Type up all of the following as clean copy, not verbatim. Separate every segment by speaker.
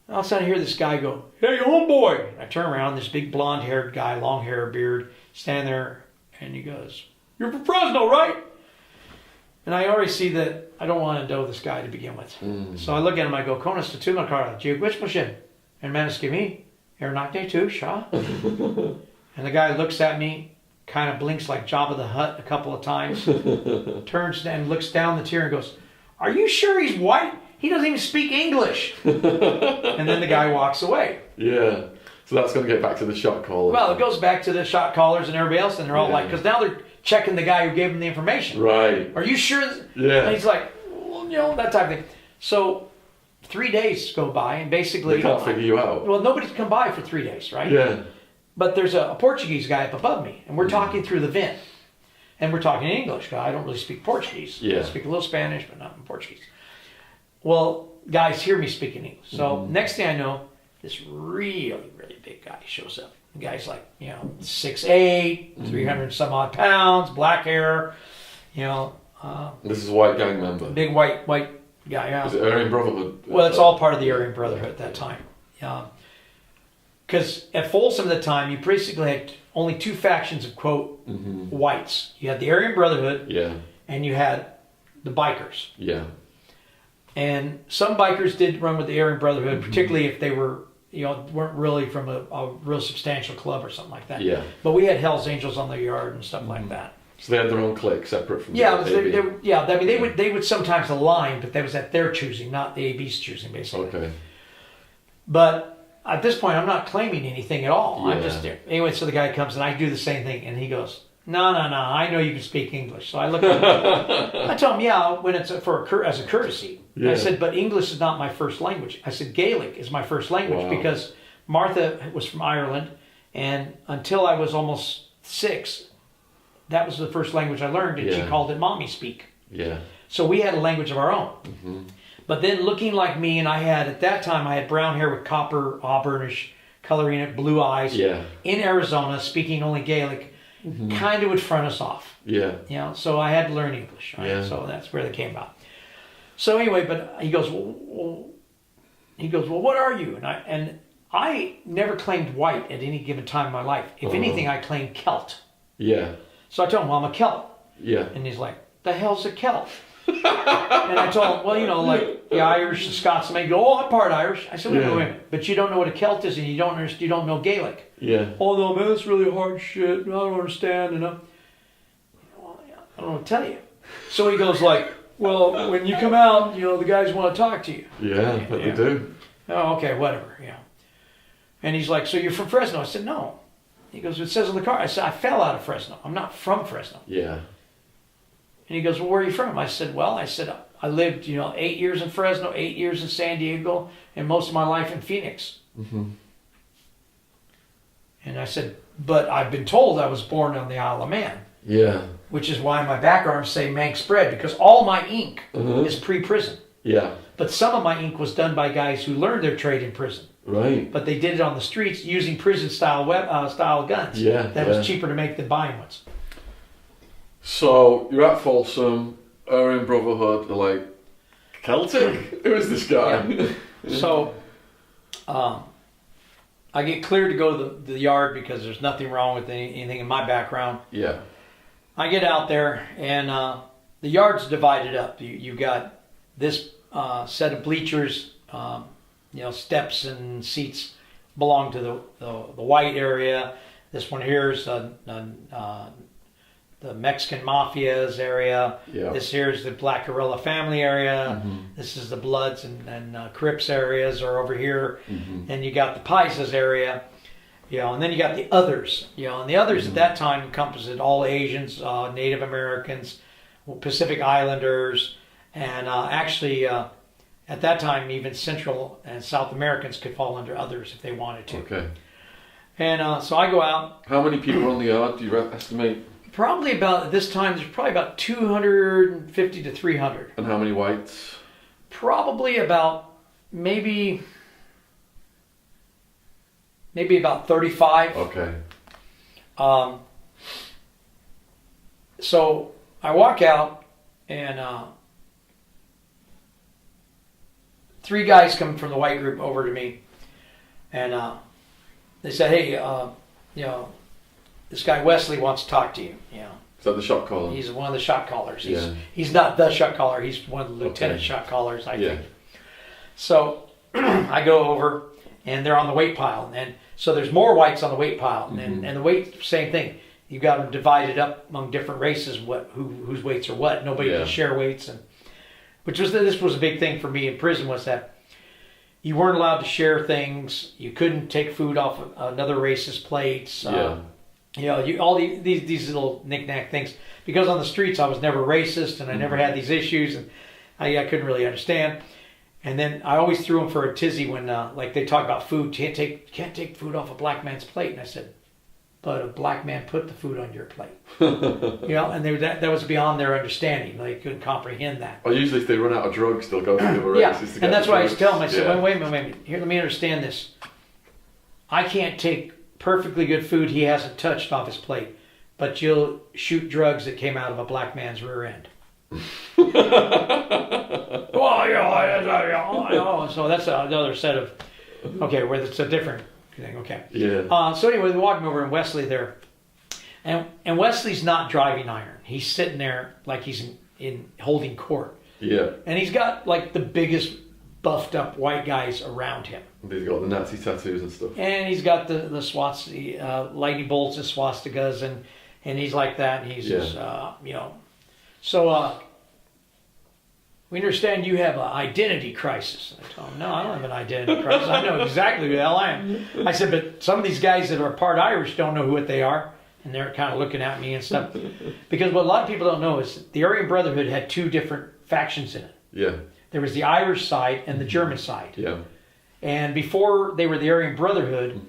Speaker 1: All of a sudden I hear this guy go, "Hey, homeboy!" I turn around, this big blonde-haired guy, long hair, beard, standing there, and he goes, "You're from Fresno, right?" And I already see that I don't want to know this guy to begin with. So I look at him, I go, "Konas to Tumakara, Jiugwishmushin, and Manaskimi, Ernakne tu, Shah." And the guy looks at me, kind of blinks like Jabba the Hutt a couple of times, turns and looks down the tier and goes, "Are you sure he's white? He doesn't even speak English." And then the guy walks away.
Speaker 2: Yeah. So that's going to get back to the shot caller.
Speaker 1: Well, it goes back to the shot callers and everybody else, and they're all like, because now they're checking the guy who gave them the information.
Speaker 2: Right.
Speaker 1: "Are you sure?"
Speaker 2: Yeah.
Speaker 1: And he's like, "Well, that type of thing." So 3 days go by, and basically...
Speaker 2: They can't figure you out.
Speaker 1: Well, nobody's come by for 3 days, right?
Speaker 2: Yeah.
Speaker 1: But there's a Portuguese guy up above me, and we're talking through the vent. And we're talking in English, because I don't really speak Portuguese.
Speaker 2: Yeah.
Speaker 1: I speak a little Spanish, but not in Portuguese. Well, guys hear me speaking English. So next thing I know, this really, really big guy shows up. The guy's like, 6'8", 300 some odd pounds, black hair,
Speaker 2: This is a white gang member.
Speaker 1: big white guy. Yeah.
Speaker 2: Is it Aryan Brotherhood?
Speaker 1: Well, it's all part of the Aryan Brotherhood at that time. Because at Folsom at the time, you basically had only two factions of, quote, whites. You had the Aryan Brotherhood,
Speaker 2: Yeah.
Speaker 1: and you had the bikers.
Speaker 2: Yeah.
Speaker 1: And some bikers did run with the Aryan Brotherhood, particularly if they were, weren't really from a real substantial club or something like that.
Speaker 2: Yeah.
Speaker 1: But we had Hell's Angels on the yard and stuff like that.
Speaker 2: So they had their own clique separate from
Speaker 1: Yeah,
Speaker 2: the AB.
Speaker 1: I mean, they would sometimes align, but that was at their choosing, not the AB's choosing, basically.
Speaker 2: Okay.
Speaker 1: But at this point, I'm not claiming anything at all. I'm
Speaker 2: Yeah.
Speaker 1: just there. Anyway, so the guy comes and I do the same thing, and he goes, No, I know you can speak English. So I look at him. I tell him, yeah, when it's as a courtesy.
Speaker 2: Yeah.
Speaker 1: I said, but English is not my first language. I said, Gaelic is my first language because Martha was from Ireland, and until I was almost 6, that was the first language I learned, and she called it mommy speak.
Speaker 2: Yeah.
Speaker 1: So we had a language of our own. But then looking like me, and at that time, I had brown hair with copper, auburnish coloring it, blue eyes.
Speaker 2: Yeah.
Speaker 1: In Arizona, speaking only Gaelic, kind of would front us off.
Speaker 2: Yeah.
Speaker 1: So I had to learn English. Right?
Speaker 2: Yeah.
Speaker 1: So that's where they came about. So anyway, but he goes, well, what are you? And I never claimed white at any given time in my life. If anything, I claimed Celt.
Speaker 2: Yeah.
Speaker 1: So I told him, well, I'm a Celt.
Speaker 2: Yeah.
Speaker 1: And he's like, the hell's a Celt? And I told him, well, like the Irish, the Scots, and they go, oh, I'm part Irish. I said, wait a minute, but you don't know what a Celt is, and you don't know Gaelic.
Speaker 2: Yeah.
Speaker 1: Oh no, man, that's really hard shit. I don't understand. Well, I don't know what to tell you. So he goes like, well, when you come out, the guys want to talk to you.
Speaker 2: Yeah, but they do.
Speaker 1: Oh, okay, whatever. And he's like, so you're from Fresno? I said, no. He goes, it says on the car. I said, I fell out of Fresno. I'm not from Fresno.
Speaker 2: Yeah.
Speaker 1: And he goes, well, where are you from? I said, I lived, 8 years in Fresno, 8 years in San Diego, and most of my life in Phoenix. And I said, but I've been told I was born on the Isle of Man.
Speaker 2: Yeah.
Speaker 1: Which is why my back arms say Manx bread, because all my ink is pre-prison.
Speaker 2: Yeah.
Speaker 1: But some of my ink was done by guys who learned their trade in prison.
Speaker 2: Right.
Speaker 1: But they did it on the streets using prison-style style guns.
Speaker 2: Yeah.
Speaker 1: That was cheaper to make than buying ones.
Speaker 2: So you're at Folsom, Aryan Brotherhood. They're like, Celtic? Who is this guy?
Speaker 1: Yeah. So I get cleared to go to the yard because there's nothing wrong with anything in my background.
Speaker 2: Yeah.
Speaker 1: I get out there, and the yard's divided up. You got this set of bleachers, steps and seats belong to the white area. This one here is the Mexican Mafia's area.
Speaker 2: Yeah.
Speaker 1: This here is the Black Guerrilla family area. This is the Bloods and Crips areas are over here. And you got the Paisas area. And then you got the others. And the others at that time encompassed all Asians, Native Americans, Pacific Islanders, and actually at that time even Central and South Americans could fall under others if they wanted to.
Speaker 2: Okay.
Speaker 1: And so I go out.
Speaker 2: How many people on the yard do you estimate?
Speaker 1: Probably about, at this time, there's probably about 250 to 300.
Speaker 2: And how many whites?
Speaker 1: Probably about, maybe about 35.
Speaker 2: Okay.
Speaker 1: So I walk out, and 3 guys come from the white group over to me, and they said, "Hey, this guy Wesley wants to talk to you."
Speaker 2: Is that the shot caller?
Speaker 1: He's one of the shot callers.
Speaker 2: Yeah.
Speaker 1: He's not the shot caller. He's one of the lieutenant shot callers, I think. So I go over, and they're on the weight pile, and so there's more whites on the weight pile, and the weight, same thing. You've got them divided up among different races, whose weights are what. Nobody can share weights, and this was a big thing for me in prison, was that you weren't allowed to share things. You couldn't take food off of another race's plates. All these little knick-knack things. Because on the streets I was never racist, and I never had these issues, and I couldn't really understand. And then I always threw them for a tizzy when like they talk about food. Can't take food off a black man's plate. And I said, but a black man put the food on your plate. And that was beyond their understanding. They couldn't comprehend that.
Speaker 2: Or usually if they run out of drugs, they'll go to the other races to get
Speaker 1: and that's
Speaker 2: the
Speaker 1: why I used to tell them, I
Speaker 2: drugs.
Speaker 1: said, wait a minute. Here, let me understand this. I can't take perfectly good food he hasn't touched off his plate, but you'll shoot drugs that came out of a black man's rear end. So that's another set of, where it's a different thing. Okay.
Speaker 2: Yeah.
Speaker 1: So anyway, we're walking over, and Wesley there, and Wesley's not driving iron. He's sitting there like he's in holding court.
Speaker 2: Yeah.
Speaker 1: And he's got like the biggest buffed up white guys around him.
Speaker 2: He's got the Nazi tattoos and stuff.
Speaker 1: And he's got the lightning bolts and swastikas, and he's like that. And he's just, So we understand you have an identity crisis. I told him, no, I don't have an identity crisis. I know exactly who the hell I am. I said, but some of these guys that are part Irish don't know what they are. And they're kind of looking at me and stuff. Because what a lot of people don't know is the Aryan Brotherhood had 2 different factions in it.
Speaker 2: Yeah.
Speaker 1: There was the Irish side and the German side.
Speaker 2: Yeah.
Speaker 1: And before they were the Aryan Brotherhood,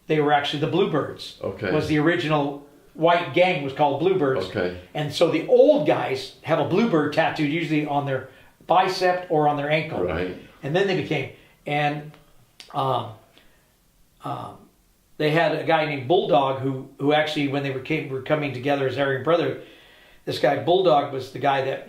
Speaker 1: they were actually the Bluebirds.
Speaker 2: Okay.
Speaker 1: Was the original white gang was called Bluebirds.
Speaker 2: Okay.
Speaker 1: And so the old guys have a bluebird tattooed usually on their bicep or on their ankle.
Speaker 2: Right.
Speaker 1: And then they became, and they had a guy named Bulldog who actually, when they were coming together as Aryan Brotherhood, this guy Bulldog was the guy that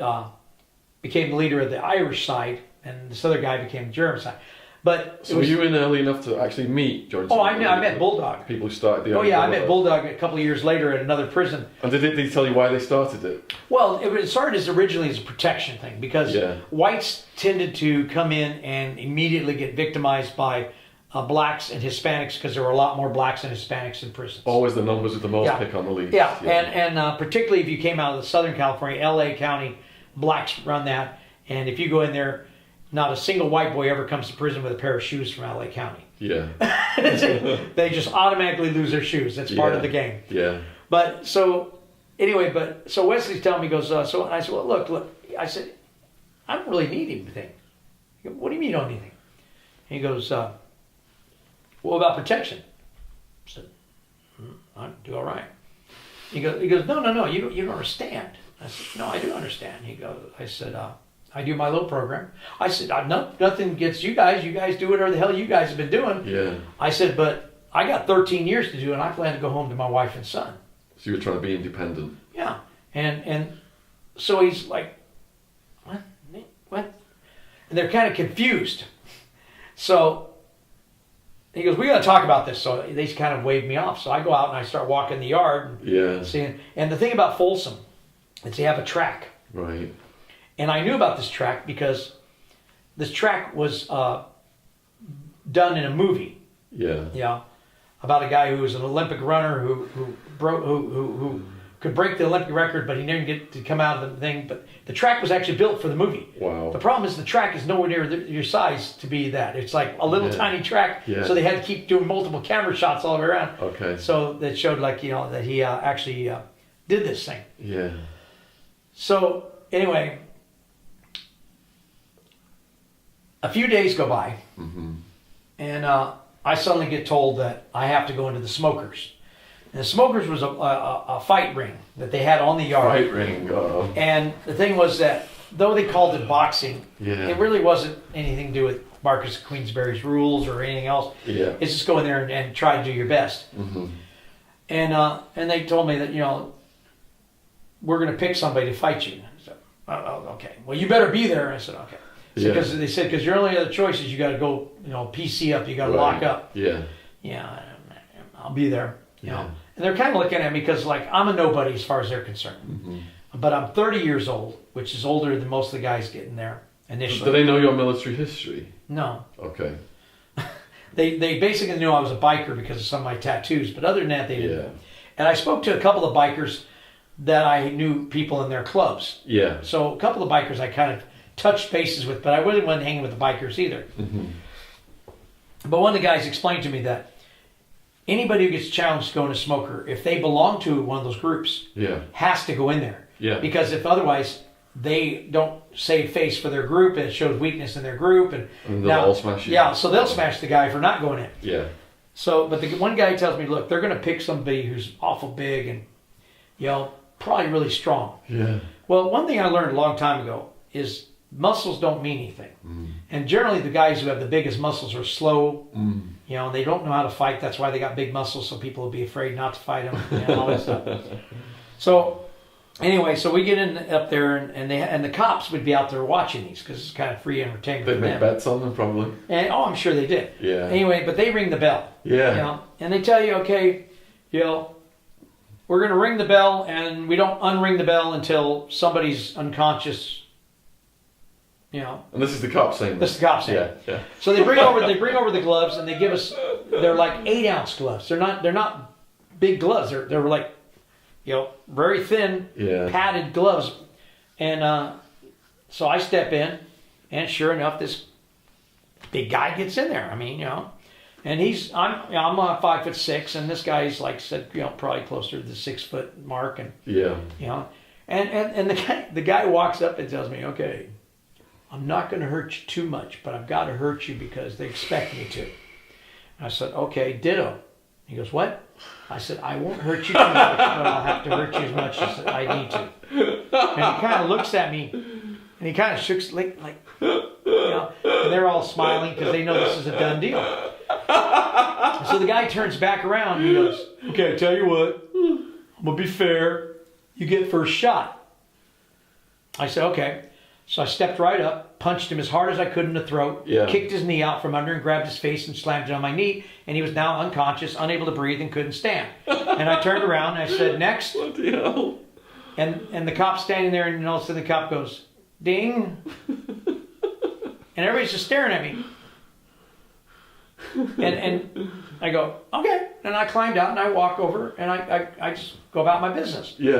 Speaker 1: became the leader of the Irish side, and this other guy became the German side. But
Speaker 2: so were you in early enough to actually meet George?
Speaker 1: I met Bulldog.
Speaker 2: People who started the.
Speaker 1: I met Bulldog a couple of years later at another prison.
Speaker 2: And did they tell you why they started it?
Speaker 1: Well, it started originally as a protection thing, because whites tended to come in and immediately get victimized by blacks and Hispanics, because there were a lot more blacks and Hispanics in prisons.
Speaker 2: Always the numbers with the most pick on the least.
Speaker 1: Yeah. And particularly if you came out of the Southern California, LA County, blacks run that. And if you go in there, not a single white boy ever comes to prison with a pair of shoes from LA County.
Speaker 2: Yeah.
Speaker 1: They just automatically lose their shoes. That's part of the game.
Speaker 2: Yeah.
Speaker 1: But so Wesley's telling me, he goes, so I said, well, look. I said, I don't really need anything. He goes, what do you mean you don't need anything? He goes, what about protection? I said, I do all right. He goes, no, you don't understand. I said, no, I do understand. I said, I do my little program. I said, nothing against you guys. You guys do whatever the hell you guys have been doing.
Speaker 2: Yeah.
Speaker 1: I said, but I got 13 years to do, and I plan to go home to my wife and son.
Speaker 2: So you were trying to be independent.
Speaker 1: Yeah. And so he's like, what? And they're kind of confused. So he goes, we got to talk about this. So they kind of waved me off. So I go out and I start walking the yard. And seeing. And the thing about Folsom is they have a track.
Speaker 2: Right.
Speaker 1: And I knew about this track because this track was done in a movie.
Speaker 2: Yeah.
Speaker 1: Yeah. About a guy who was an Olympic runner who could break the Olympic record, but he didn't get to come out of the thing. But the track was actually built for the movie.
Speaker 2: Wow.
Speaker 1: The problem is the track is nowhere near your size to be that. It's like a little tiny track.
Speaker 2: Yeah.
Speaker 1: So they had to keep doing multiple camera shots all the way around.
Speaker 2: Okay.
Speaker 1: So that showed that he actually did this thing.
Speaker 2: Yeah.
Speaker 1: So anyway, a few days go by, and I suddenly get told that I have to go into the Smokers. And the Smokers was a fight ring that they had on the yard.
Speaker 2: Fight ring. Uh-oh.
Speaker 1: And the thing was that though they called it boxing, it really wasn't anything to do with Marcus Queensberry's rules or anything else.
Speaker 2: Yeah.
Speaker 1: It's just go in there and try to do your best. And they told me that we're going to pick somebody to fight you. I said, oh, okay. Well, you better be there. I said, okay.
Speaker 2: Yeah.
Speaker 1: Because they said, because your only other choice is you got to go, PC up, you got to lock up.
Speaker 2: Yeah.
Speaker 1: Yeah, I'll be there. You know,
Speaker 2: Yeah.
Speaker 1: and they're kind of looking at me because like I'm a nobody as far as they're concerned.
Speaker 2: Mm-hmm.
Speaker 1: But I'm 30 years old, which is older than most of the guys getting there initially.
Speaker 2: Do they know your military history?
Speaker 1: No.
Speaker 2: Okay.
Speaker 1: They basically knew I was a biker because of some of my tattoos, but other than that, they didn't.
Speaker 2: Yeah.
Speaker 1: And I spoke to a couple of bikers that I knew people in their clubs.
Speaker 2: Yeah.
Speaker 1: So a couple of bikers I kind of touched bases with, but I really wasn't hanging with the bikers either.
Speaker 2: Mm-hmm.
Speaker 1: But one of the guys explained to me that anybody who gets challenged to go in a smoker, if they belong to one of those groups,
Speaker 2: Yeah.
Speaker 1: has to go in there.
Speaker 2: Yeah.
Speaker 1: Because if otherwise they don't save face for their group and it shows weakness in their group, and
Speaker 2: they'll all smash you.
Speaker 1: Yeah, so they'll smash the guy for not going in.
Speaker 2: Yeah.
Speaker 1: So, but the one guy tells me, look, they're going to pick somebody who's awful big and, probably really strong.
Speaker 2: Yeah.
Speaker 1: Well, one thing I learned a long time ago is muscles don't mean anything.
Speaker 2: Mm.
Speaker 1: And generally the guys who have the biggest muscles are slow,
Speaker 2: Mm.
Speaker 1: they don't know how to fight. That's why they got big muscles, so people will be afraid not to fight them, all that stuff. So, anyway, so we get in up there, and the cops would be out there watching these because it's kind of free entertainment
Speaker 2: They'd
Speaker 1: for
Speaker 2: make
Speaker 1: them.
Speaker 2: bets on them, probably.
Speaker 1: And I'm sure they did.
Speaker 2: Yeah.
Speaker 1: Anyway, but they ring the bell.
Speaker 2: Yeah.
Speaker 1: And they tell you, okay, we're going to ring the bell, and we don't unring the bell until somebody's unconscious.
Speaker 2: And this is the cop saying
Speaker 1: This is the cop saying.
Speaker 2: Yeah. Yeah.
Speaker 1: So they bring over the gloves, and they give us. They're like 8-ounce gloves. They're not big gloves. They're like, very thin,
Speaker 2: Yeah.
Speaker 1: padded gloves. And so I step in, and sure enough, this big guy gets in there. I mean, and I'm 5'6", and this guy's like said, probably closer to the 6 foot mark, and
Speaker 2: Yeah.
Speaker 1: and the guy walks up and tells me, okay, I'm not going to hurt you too much, but I've got to hurt you because they expect me to. And I said, okay, ditto. He goes, what? I said, I won't hurt you too much, but I'll have to hurt you as much as I need to. And he kind of looks at me, and he kind of shooks like and they're all smiling because they know this is a done deal. So the guy turns back around, and he goes, okay, I tell you what, I'm going to be fair. You get first shot. I said, okay. So I stepped right up, punched him as hard as I could in the throat, kicked his knee out from under and grabbed his face and slammed it on my knee, and he was now unconscious, unable to breathe, and couldn't stand. And I turned around and I said, next.
Speaker 2: Bloody hell.
Speaker 1: And the cop's standing there, and all of a sudden the cop goes, ding. And everybody's just staring at me. And I go, okay. And I climbed out and I walk over and I just go about my business.
Speaker 2: Yeah.